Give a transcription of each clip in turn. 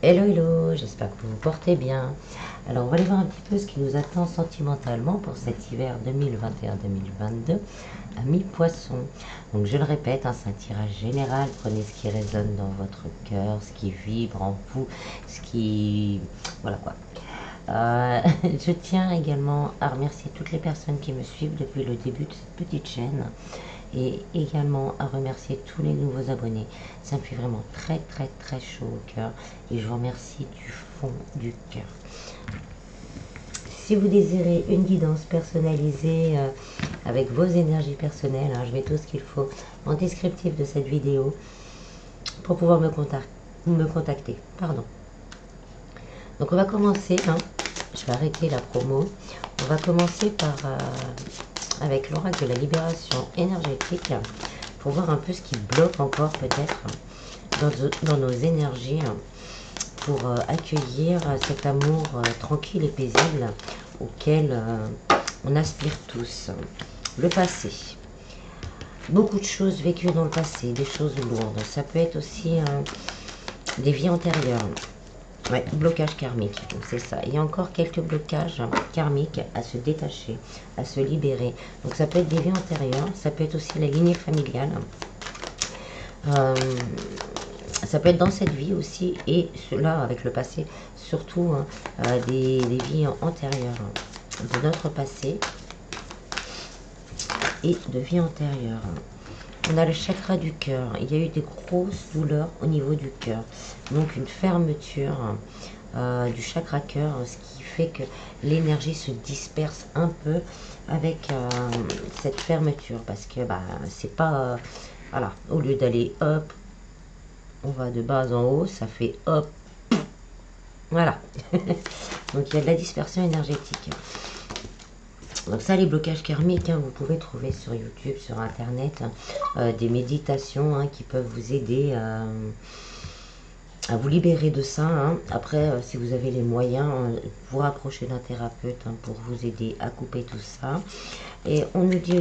Hello hello, j'espère que vous vous portez bien. Alors on va aller voir un petit peu ce qui nous attend sentimentalement pour cet hiver 2021-2022 à mi-poisson. Donc je le répète, c'est un tirage général, prenez ce qui résonne dans votre cœur, ce qui vibre en vous, ce qui... Voilà quoi. Je tiens également à remercier toutes les personnes qui me suivent depuis le début de cette petite chaîne et également à remercier tous les nouveaux abonnés. Ça me fait vraiment très très très chaud au cœur et je vous remercie du fond du cœur. Si vous désirez une guidance personnalisée avec vos énergies personnelles, je mets tout ce qu'il faut en descriptif de cette vidéo pour pouvoir me contacter. Pardon. Donc on va commencer, je vais arrêter la promo. On va commencer par avec l'oracle de la libération énergétique pour voir un peu ce qui bloque encore peut-être dans nos énergies pour accueillir cet amour tranquille et paisible auquel on aspire tous. Le passé. Beaucoup de choses vécues dans le passé, des choses lourdes. Ça peut être aussi des vies antérieures. Ouais, blocage karmique, c'est ça. Il y a encore quelques blocages karmiques à se détacher, à se libérer. Donc ça peut être des vies antérieures, ça peut être aussi la lignée familiale. Ça peut être dans cette vie aussi, et cela avec le passé, surtout des vies antérieures de notre passé et de vie antérieure. On a le chakra du cœur. Il y a eu des grosses douleurs au niveau du cœur. Donc une fermeture du chakra cœur, ce qui fait que l'énergie se disperse un peu avec cette fermeture. Parce que c'est pas... voilà, au lieu d'aller hop, on va de bas en haut, ça fait hop. Voilà. Donc il y a de la dispersion énergétique. Donc ça, les blocages karmiques, vous pouvez trouver sur YouTube, sur Internet, des méditations qui peuvent vous aider à vous libérer de ça. Après, si vous avez les moyens, vous rapprochez d'un thérapeute pour vous aider à couper tout ça. Et on nous dit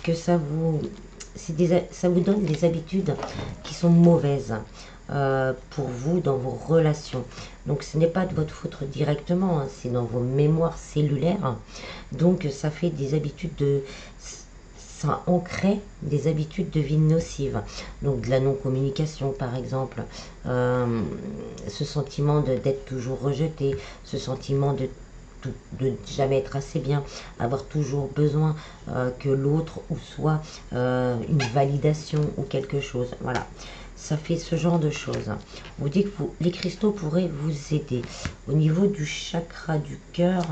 que ça vous donne des habitudes qui sont mauvaises pour vous dans vos relations. Donc ce n'est pas de votre faute directement, c'est dans vos mémoires cellulaires. Donc ça fait des habitudes ça ancrait des habitudes de vie nocives. Donc de la non-communication par exemple, ce sentiment d'être toujours rejeté, ce sentiment de jamais être assez bien, avoir toujours besoin que l'autre ou soit une validation ou quelque chose. Voilà, ça fait ce genre de choses. On vous dit que les cristaux pourraient vous aider. Au niveau du chakra du cœur,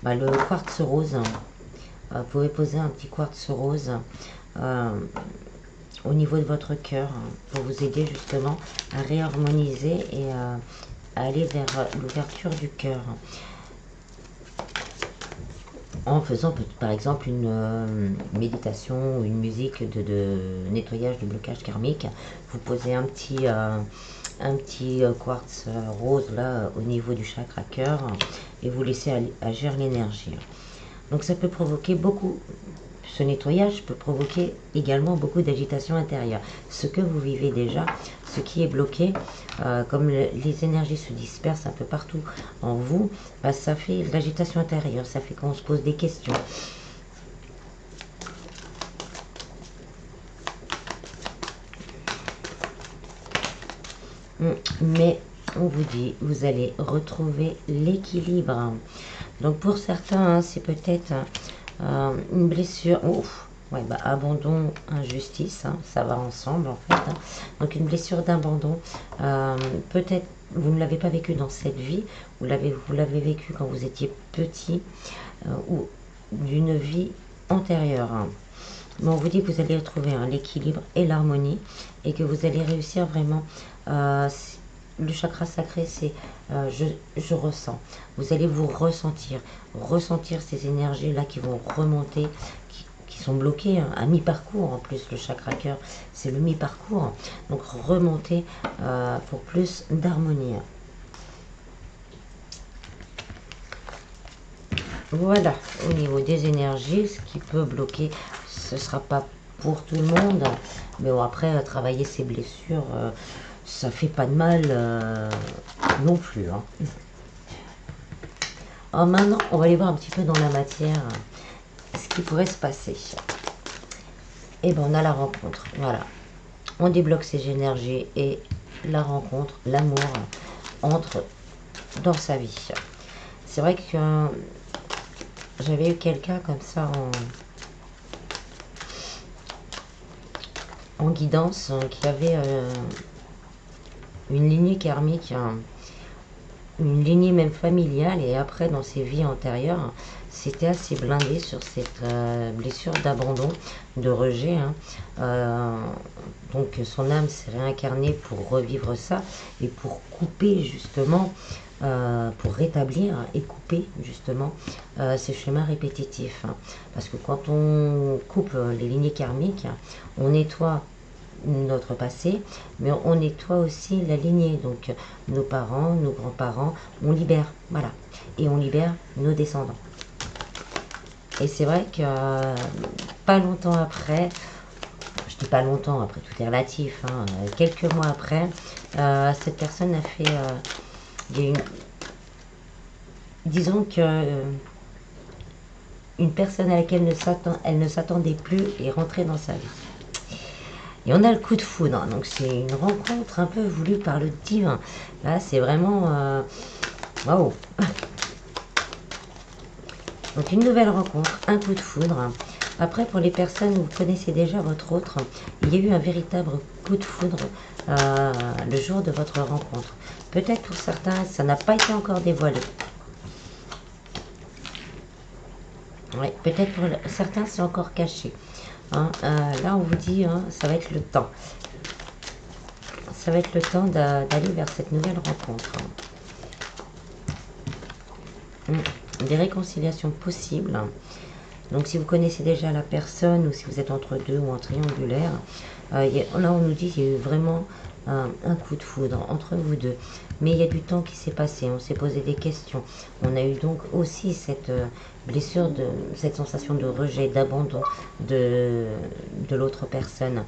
le quartz rose, vous pouvez poser un petit quartz rose au niveau de votre cœur pour vous aider justement à réharmoniser et à aller vers l'ouverture du cœur. En faisant par exemple une méditation ou une musique de nettoyage de blocage karmique, vous posez un petit quartz rose là au niveau du chakra cœur et vous laissez agir l'énergie. Donc ça peut provoquer beaucoup, ce nettoyage peut provoquer également beaucoup d'agitation intérieure. Ce que vous vivez déjà, ce qui est bloqué, comme les énergies se dispersent un peu partout en vous, ça fait de l'agitation intérieure, ça fait qu'on se pose des questions. Mais on vous dit, vous allez retrouver l'équilibre. Donc pour certains, c'est peut-être une blessure. Ouais, abandon, injustice, ça va ensemble en fait. Donc une blessure d'abandon, peut-être vous ne l'avez pas vécu dans cette vie, vous l'avez vécu quand vous étiez petit ou d'une vie antérieure. Mais on vous dit que vous allez retrouver l'équilibre et l'harmonie et que vous allez réussir vraiment. Le chakra sacré, c'est je ressens. Vous allez vous ressentir ces énergies-là qui vont remonter, qui sont bloquées à mi-parcours. En plus, le chakra cœur, c'est le mi-parcours. Donc, remonter pour plus d'harmonie. Voilà, au niveau des énergies, ce qui peut bloquer, ce ne sera pas pour tout le monde. Mais bon, après, travailler ses blessures, ça fait pas de mal non plus. Hein. Alors maintenant, on va aller voir un petit peu dans la matière ce qui pourrait se passer. Et ben on a la rencontre, voilà. On débloque ses énergies et la rencontre, l'amour entre dans sa vie. C'est vrai que j'avais eu quelqu'un comme ça en guidance qui avait une lignée karmique, une lignée même familiale, et après dans ses vies antérieures, c'était assez blindé sur cette blessure d'abandon, de rejet. Hein. Donc son âme s'est réincarnée pour revivre ça et pour couper justement, pour rétablir et couper justement ces schémas répétitifs. Hein. Parce que quand on coupe les lignées karmiques, on nettoie notre passé, mais on nettoie aussi la lignée, donc nos parents, nos grands-parents, on libère, voilà, et on libère nos descendants. Et c'est vrai que pas longtemps après, je dis pas longtemps, après tout est relatif, hein, quelques mois après, cette personne a fait, il y a une, disons que une personne à laquelle elle ne s'attendait plus est rentrée dans sa vie. Et on a le coup de foudre, donc c'est une rencontre un peu voulue par le divin. Là, c'est vraiment... waouh. Donc une nouvelle rencontre, un coup de foudre. Après, pour les personnes où vous connaissez déjà votre autre, il y a eu un véritable coup de foudre le jour de votre rencontre. Peut-être pour certains, ça n'a pas été encore dévoilé. Ouais, peut-être pour certains, c'est encore caché. Hein, là, on vous dit, hein, ça va être le temps. Ça va être le temps d'aller vers cette nouvelle rencontre. Des réconciliations possibles. Donc, si vous connaissez déjà la personne ou si vous êtes entre deux ou en triangulaire, là, on nous dit qu'il y a eu vraiment un coup de foudre entre vous deux. Mais il y a du temps qui s'est passé, on s'est posé des questions. On a eu donc aussi cette blessure, cette sensation de rejet, d'abandon de l'autre personne.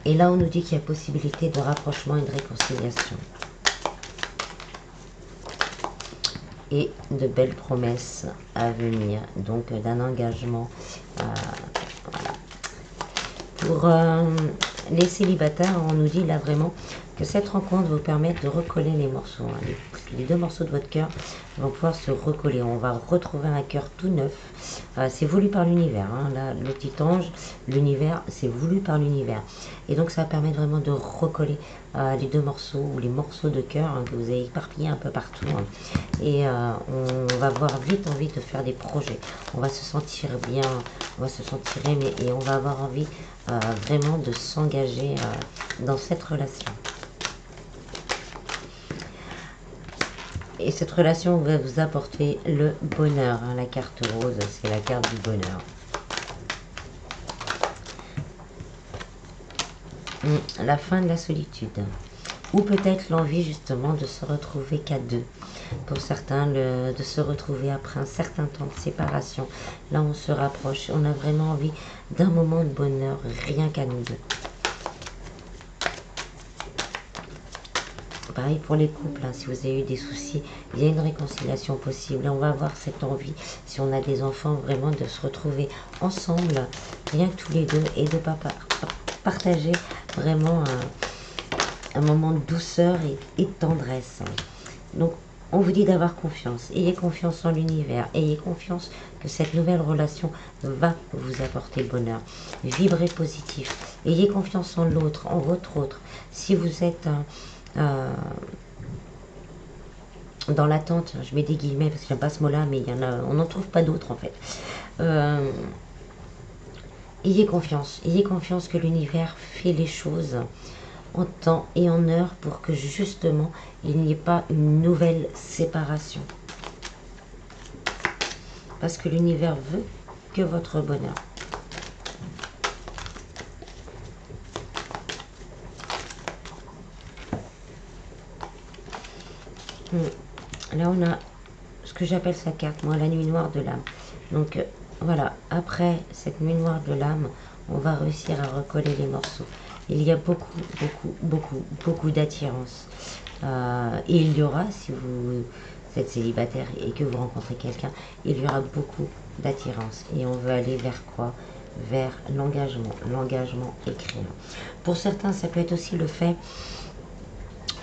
Et là, on nous dit qu'il y a possibilité de rapprochement et de réconciliation. Et de belles promesses à venir, donc d'un engagement. Voilà. Pour les célibataires, on nous dit là vraiment que cette rencontre vous permet de recoller les morceaux. Hein. Les deux morceaux de votre cœur vont pouvoir se recoller. On va retrouver un cœur tout neuf. C'est voulu par l'univers. Hein. Là, le petit ange, l'univers, c'est voulu par l'univers. Et donc, ça va permettre vraiment de recoller les deux morceaux ou les morceaux de cœur hein, que vous avez éparpillés un peu partout. Hein. Et on va avoir vite envie de faire des projets. On va se sentir bien, on va se sentir aimé et on va avoir envie vraiment de s'engager dans cette relation. Et cette relation va vous apporter le bonheur. Hein. La carte rose, c'est la carte du bonheur. La fin de la solitude. Ou peut-être l'envie justement de se retrouver qu'à deux. Pour certains, de se retrouver après un certain temps de séparation. Là, on se rapproche. On a vraiment envie d'un moment de bonheur, rien qu'à nous deux. Pareil pour les couples, hein, si vous avez eu des soucis, il y a une réconciliation possible. On va avoir cette envie, si on a des enfants, vraiment de se retrouver ensemble, rien que tous les deux, et de partager vraiment un moment de douceur et de tendresse. Donc, on vous dit d'avoir confiance. Ayez confiance en l'univers. Ayez confiance que cette nouvelle relation va vous apporter le bonheur. Vibrez positif. Ayez confiance en l'autre, en votre autre. Si vous êtes... dans l'attente, je mets des guillemets parce que j'aime pas ce mot-là, mais il y en a, on n'en trouve pas d'autres en fait. Ayez confiance que l'univers fait les choses en temps et en heure pour que justement il n'y ait pas une nouvelle séparation. Parce que l'univers veut que votre bonheur. Là, on a ce que j'appelle sa carte, moi, la nuit noire de l'âme. Donc, voilà, après cette nuit noire de l'âme, on va réussir à recoller les morceaux. Il y a beaucoup d'attirance. Et il y aura, si vous êtes célibataire et que vous rencontrez quelqu'un, il y aura beaucoup d'attirance. Et on veut aller vers quoi? Vers l'engagement écrit. Pour certains, ça peut être aussi le fait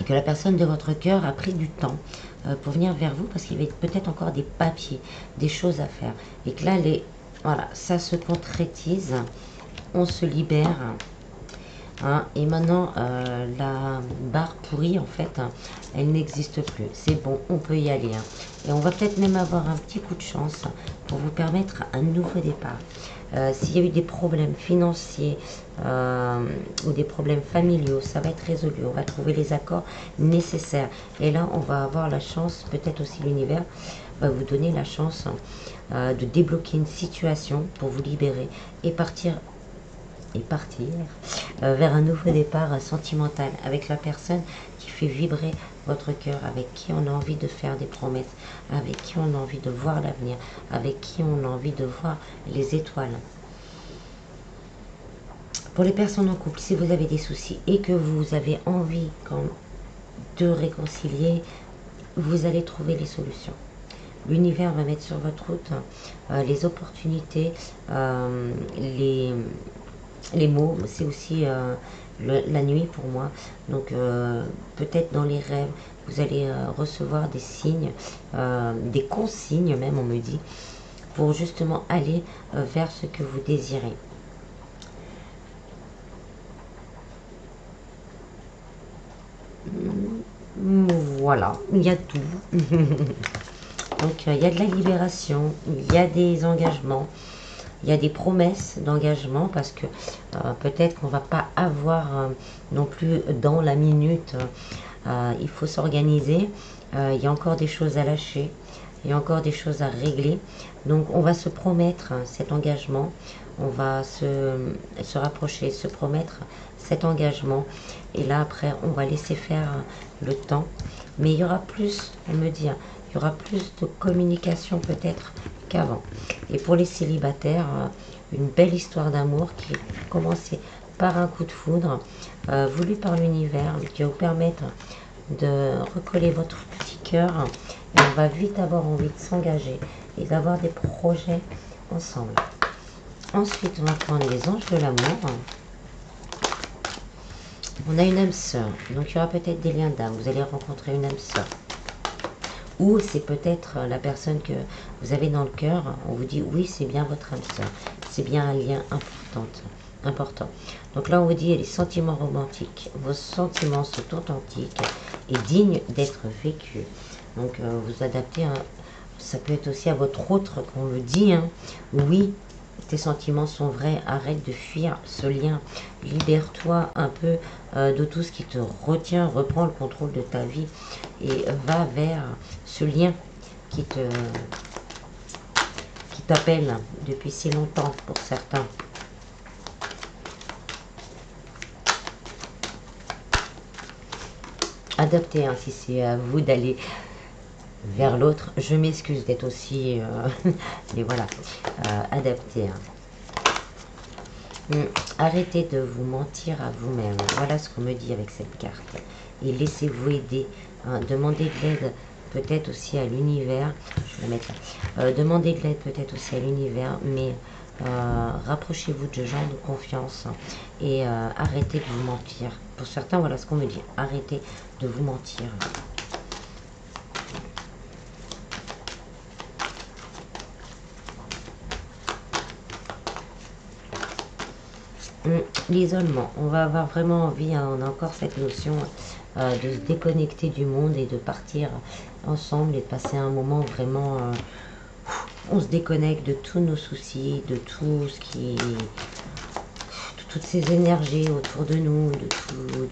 que la personne de votre cœur a pris du temps pour venir vers vous parce qu'il y avait peut-être encore des papiers, des choses à faire. Et que là, voilà, ça se concrétise, on se libère. Hein, et maintenant, la barre pourrie, en fait, hein, elle n'existe plus. C'est bon, on peut y aller. Hein. Et on va peut-être même avoir un petit coup de chance pour vous permettre un nouveau départ. S'il y a eu des problèmes financiers ou des problèmes familiaux, ça va être résolu. On va trouver les accords nécessaires. Et là, on va avoir la chance, peut-être aussi l'univers va vous donner la chance de débloquer une situation pour vous libérer et partir vers un nouveau départ sentimental avec la personne qui fait vibrer votre cœur, avec qui on a envie de faire des promesses, avec qui on a envie de voir l'avenir, avec qui on a envie de voir les étoiles. Pour les personnes en couple, si vous avez des soucis et que vous avez envie de réconcilier, vous allez trouver les solutions. L'univers va mettre sur votre route les opportunités, les mots, c'est aussi la nuit pour moi. Donc peut-être dans les rêves, vous allez recevoir des signes, des consignes même, on me dit, pour justement aller vers ce que vous désirez. Voilà, il y a tout. Donc il y a de la libération, il y a des engagements. Il y a des promesses d'engagement parce que peut-être qu'on ne va pas avoir non plus dans la minute. Il faut s'organiser. Il y a encore des choses à lâcher. Il y a encore des choses à régler. Donc on va se promettre cet engagement. On va se rapprocher, se promettre cet engagement. Et là après, on va laisser faire le temps. Mais il y aura plus, on me dit, il y aura plus de communication peut-être qu'avant. Et pour les célibataires, une belle histoire d'amour qui a commencé par un coup de foudre voulu par l'univers, qui va vous permettre de recoller votre petit cœur. Et on va vite avoir envie de s'engager et d'avoir des projets ensemble. Ensuite, on va prendre les anges de l'amour. On a une âme sœur, donc il y aura peut-être des liens d'âme. Vous allez rencontrer une âme sœur. Ou c'est peut-être la personne que vous avez dans le cœur. On vous dit oui, c'est bien votre âme sœur. C'est bien un lien important. Donc là, on vous dit les sentiments romantiques. Vos sentiments sont authentiques et dignes d'être vécus. Donc vous adaptez. Ça peut être aussi à votre autre qu'on le dit. Hein. Oui, tes sentiments sont vrais, arrête de fuir ce lien, libère-toi un peu de tout ce qui te retient, reprends le contrôle de ta vie et va vers ce lien qui t'appelle depuis si longtemps pour certains. Adaptez, hein, si c'est à vous d'aller vers l'autre. Je m'excuse d'être aussi... mais voilà, adapté. Hein. Arrêtez de vous mentir à vous-même. Voilà ce qu'on me dit avec cette carte. Et laissez-vous aider. Hein. Demandez de l'aide peut-être aussi à l'univers. Je vais la mettre là. Demandez de l'aide peut-être aussi à l'univers. Mais rapprochez-vous de gens de confiance. Hein, et arrêtez de vous mentir. Pour certains, voilà ce qu'on me dit. Arrêtez de vous mentir. L'isolement, on va avoir vraiment envie, hein, on a encore cette notion de se déconnecter du monde et de partir ensemble et de passer un moment vraiment, on se déconnecte de tous nos soucis, de tout ce qui, de toutes ces énergies autour de nous,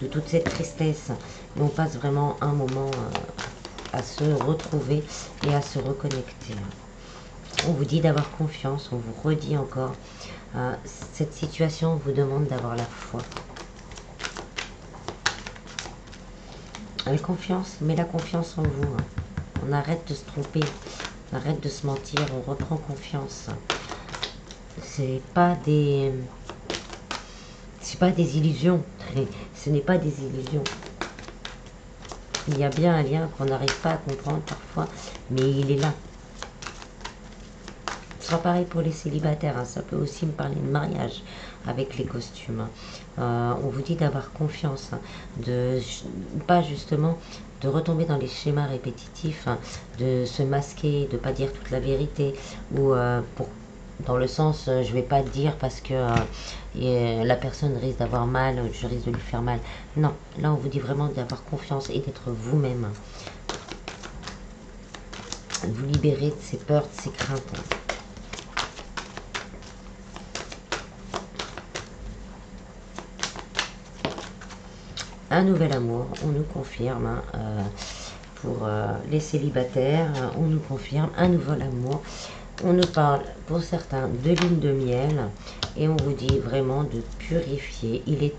de toute cette tristesse. Et on passe vraiment un moment à se retrouver et à se reconnecter. On vous dit d'avoir confiance, on vous redit encore. Cette situation vous demande d'avoir la foi. Avec confiance, mais la confiance en vous. Hein. On arrête de se tromper, on arrête de se mentir, on reprend confiance. c'est pas des illusions. Ce n'est pas des illusions. Il y a bien un lien qu'on n'arrive pas à comprendre parfois, mais il est là. Ce sera pareil pour les célibataires, hein. Ça peut aussi me parler de mariage avec les costumes. On vous dit d'avoir confiance, hein, de pas justement de retomber dans les schémas répétitifs, hein, de se masquer, de pas dire toute la vérité, ou dans le sens je vais pas te dire parce que la personne risque d'avoir mal, je risque de lui faire mal. Non, là on vous dit vraiment d'avoir confiance et d'être vous-même. Vous libérer de ces peurs, de ces craintes. Un nouvel amour, on nous confirme, hein, pour les célibataires, on nous confirme un nouvel amour. On nous parle pour certains de lune de miel et on vous dit vraiment de purifier. Il est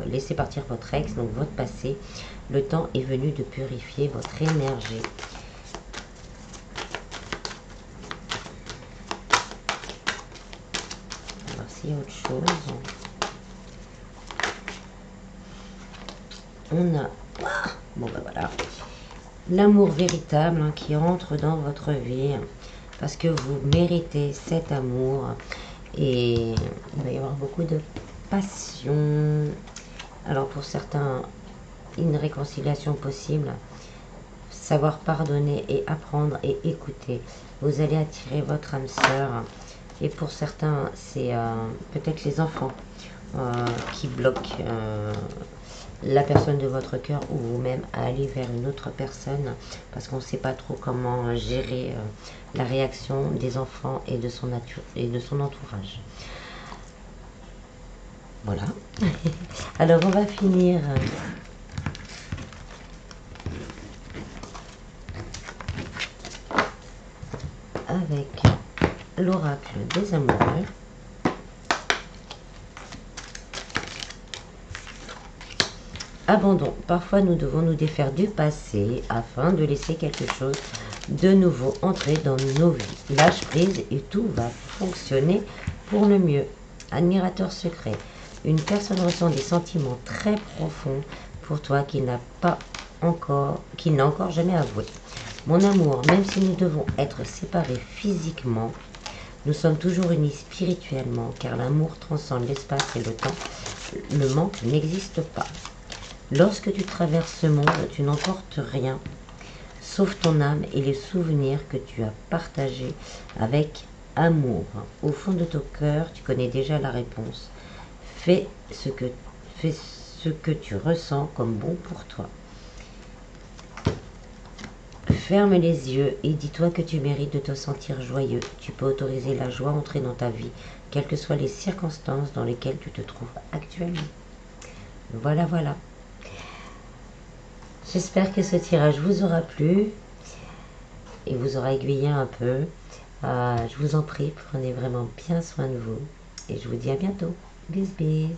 laissez partir votre ex, donc votre passé. Le temps est venu de purifier votre énergie. On va voir s'il y a autre chose. On a, bon ben voilà, l'amour véritable, hein, qui entre dans votre vie parce que vous méritez cet amour et il va y avoir beaucoup de passion. Alors pour certains, une réconciliation possible, savoir pardonner et apprendre et écouter. Vous allez attirer votre âme sœur et pour certains c'est peut-être les enfants qui bloquent la personne de votre cœur ou vous-même à aller vers une autre personne parce qu'on ne sait pas trop comment gérer la réaction des enfants et de son entourage. Voilà. Alors on va finir avec l'oracle des amoureux. Abandon. Parfois, nous devons nous défaire du passé afin de laisser quelque chose de nouveau entrer dans nos vies. Lâche prise et tout va fonctionner pour le mieux. Admirateur secret. Une personne ressent des sentiments très profonds pour toi qu'il n'a encore jamais avoué. Mon amour, même si nous devons être séparés physiquement, nous sommes toujours unis spirituellement, car l'amour transcende l'espace et le temps. Le manque n'existe pas. Lorsque tu traverses ce monde, tu n'emportes rien, sauf ton âme et les souvenirs que tu as partagés avec amour. Au fond de ton cœur, tu connais déjà la réponse. Fais ce que tu ressens comme bon pour toi. Ferme les yeux et dis-toi que tu mérites de te sentir joyeux. Tu peux autoriser la joie à entrer dans ta vie, quelles que soient les circonstances dans lesquelles tu te trouves actuellement. Voilà, voilà. J'espère que ce tirage vous aura plu et vous aura aiguillé un peu. Je vous en prie, prenez vraiment bien soin de vous et je vous dis à bientôt. Bis bis.